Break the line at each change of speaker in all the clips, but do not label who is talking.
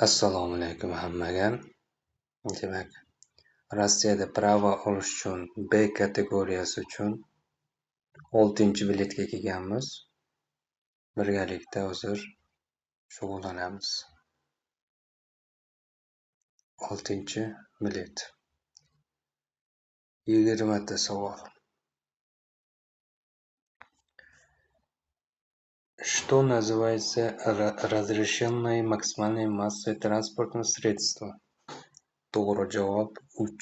Assalomu alaykum hammaga. Demak, Rossiyada prava olish uchun B kategoriyasi uchun 6-biletga kelganmiz. Birgalikda hozir shug'ullanamiz. 6-bilet. 20 ta savol. Что называется разрешенной максимальной массой транспортного средства? To'g'ri javob 3.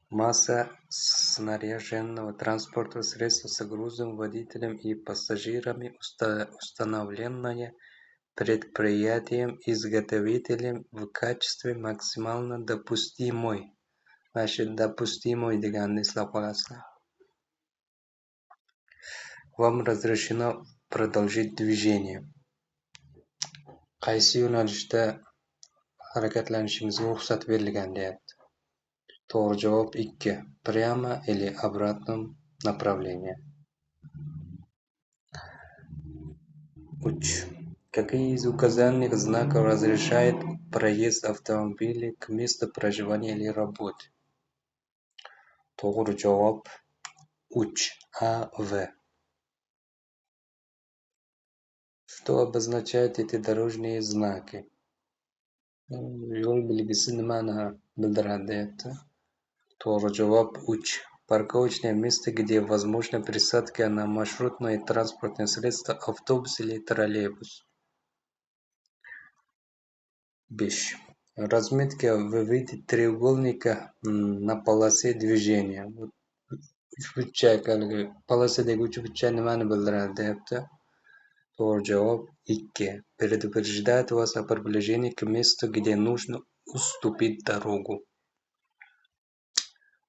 Масса снаряженного транспортного средства с грузом, водителем и пассажирами, установленная предприятием-изготовителем в качестве максимально допустимой. Значит, допустимой deganni eslab qolasizlar. Вам разрешено продолжить движение. Qaysi yo'nalishda harakatlanishingizga ruxsat berilgan deyapti. To'g'ri javob 2. Прямо или обратном направлении. 3. Какие из указанных знаков разрешает проезд автомобилей к месту проживания или работы? To'g'ri javob 3. А, В. Что обозначают эти дорожные знаки? Yo'l belgisi nimani bildiradi deyapti. To'g'ri javob 3. Парковочное место, где возможна пересадка на маршрутное транспортное средство, автобус или троллейбус. 5. Разметка в виде треугольника на полосе движения. Uchburchak, polosadagi uchburchak nimani bildiradi deyapti. To'g'ri javob 2. Предупреждает вас о приближении к месту, где нужно уступить дорогу.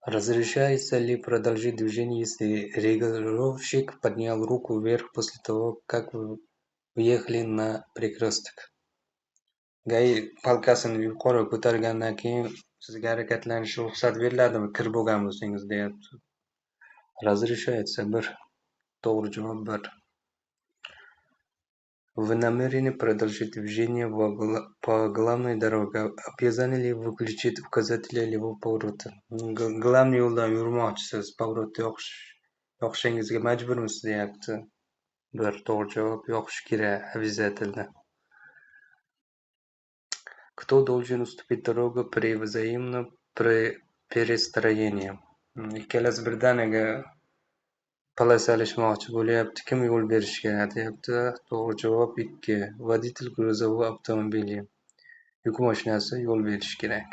Разрешается ли продолжить движение, если регулировщик поднял руку вверх после того, как вы въехали на перекресток? Gai palkasini yuqori ko'targandan keyin sizga harakatlanishga ruxsat beriladimi? Kir bo'lgan bo'lsangiz deyapti. Разрешается 1. To'g'ri javob 1. Вы намерены продолжить движение по главной дороге. Обязаны ли выключить указатели левого поворота? Главный yo'ldan yurmoqchisiz. Поворотni yoqishingizga majburmisiz deyapti. 1. To'g'ri javob yoqish kerak обязательно. Кто должен уступить дорогу при взаимном перестроении? Ikkalasi birdaniga palasalashmoqchi bo'lyapti. Kim yo'l berish kerak deyapti. To'g'ri javob 2. Водитель грузового автомобиля. Yuk mashinasi yo'l berish kerak.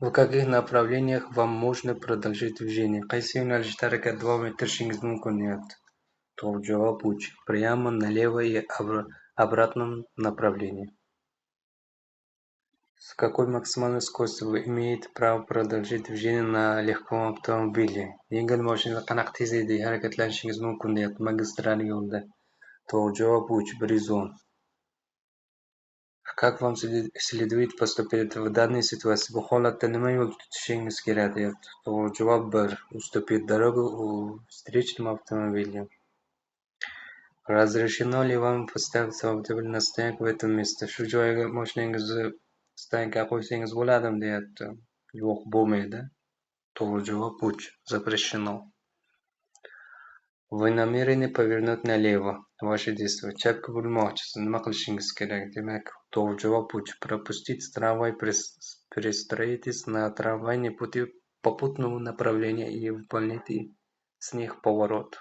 В каких направлениях вам можно продолжить движение? Qaysi yo'nalishda harakat davom ettirishingiz mumkin deyapti. To'g'ri javob 3. Прямо, налево и обратном направлении. С какой максимальной скоростью вы имеете право продолжить движение на легком автомобиле? Yengil mashinada qanaqa tezlikda harakatlanishingiz mumkin deyapti magistral yo'lda. To'g'ri javob 3. 110. Как вам следует поступить в данной ситуации? Bu holatda nima yo'l tutishingiz kerak deyapti. To'g'ri javob 1. Уступить дорогу встречному автомобилю. Разрешено ли вам поставить автомобиль на стоянку в этом месте? Shu joyga mashinangizni stoyankaga qo'ysangiz bo'ladimi deyapti. Yo'q, bo'lmaydi. To'g'ri javob 3. Запрещено. Вы намерены повернуть налево. Ваши действия. Chapga burmoqchisiz. Nima qilishingiz kerak? Demak, to'g'ri javob 3. Пропустить трамвай, пристроитесь на трамвайном пути попутного направления и выполните с них поворот.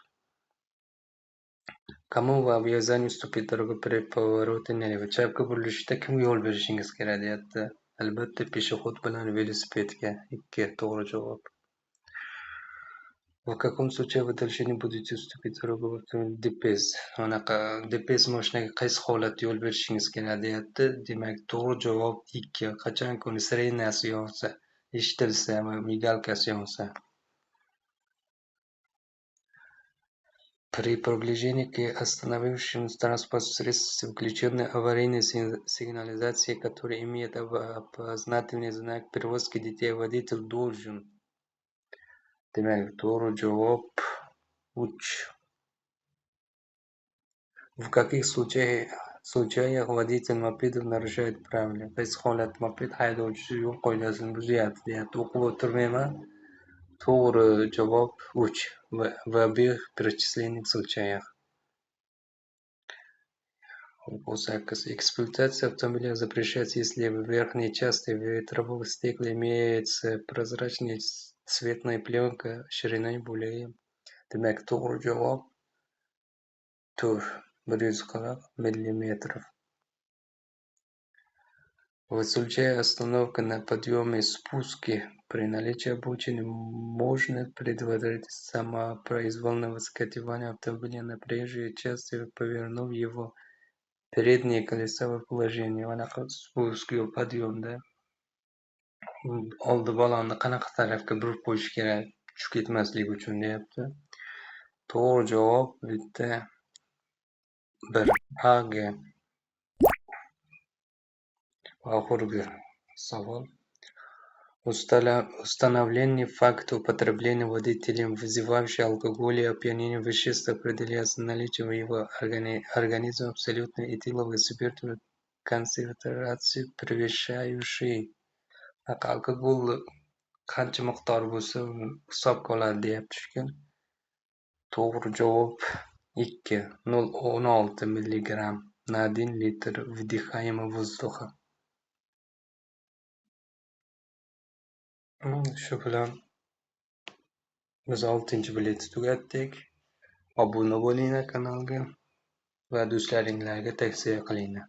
Кому вы обязаны уступить дорогу при повороте налево? Chapga burilishda kimga yo'l berishingiz kerak deyapti. Albatta, peshexod bilan velosipedga. 2. To'g'ri javob. В каком случае вы должны будете уступить дорогу в автомобиль DPS? Anaqa DPS mashinaga qaysi holatda yo'l berishingiz kerak deyapti. Demak, to'g'ri javob 2. Qachonki uni sirenasi yonsa, eshitilsa va migalkasi yonsa. При приближении к остановившемуся транспортному средству включены аварийные сигнализации, которые имеют опознавательный знак перевозки детей. Водитель должен. Demak, to'g'ri javob 3. В каких случаях Случаях водитель mopedov нарушает правила. Qaysi holat moped haydovchisi yo'l qoidasini buzyapti, deyapti. O'qib o'tirmayman. To'g'ri javob 3. В обеих перечисленных случаях. 8. Эксплуатация автомобиля запрещается, если в верхней части ветрового стекла имеется прозрачная цветная пленка шириной более. Demak, to'g'ri javob 140 миллиметров. В случае остановки на подъеме и спуске при наличии обочины можно предотвратить самопроизвольное выскакивание автомобиля на проезжую часть, повернув его переднее колесо в положение. Spust yo'l подъемda oldi balonni qanaqa tarafga burib qo'yish kerak tushib ketmasligi uchun deyapti. To'g'ri javob bitta 1. A ga. Oxirgi savol. Установление факта употребления водителем вызывающего алкоголь и опьянение веществ определяется наличием в его организме абсолютной этиловой спиртовой концентрации, превышающей alkogol qancha miqdor bo'lsa hisobga oladi deyapti ekan. To'g'ri javob 2. 0,16 milligram на 1 litr вдыхаемого воздуха. Shu bilan biz 6 biletni tugatdik. Obuna bo'linglar kanalga va do'stlaringlarga tavsiya qilinglar.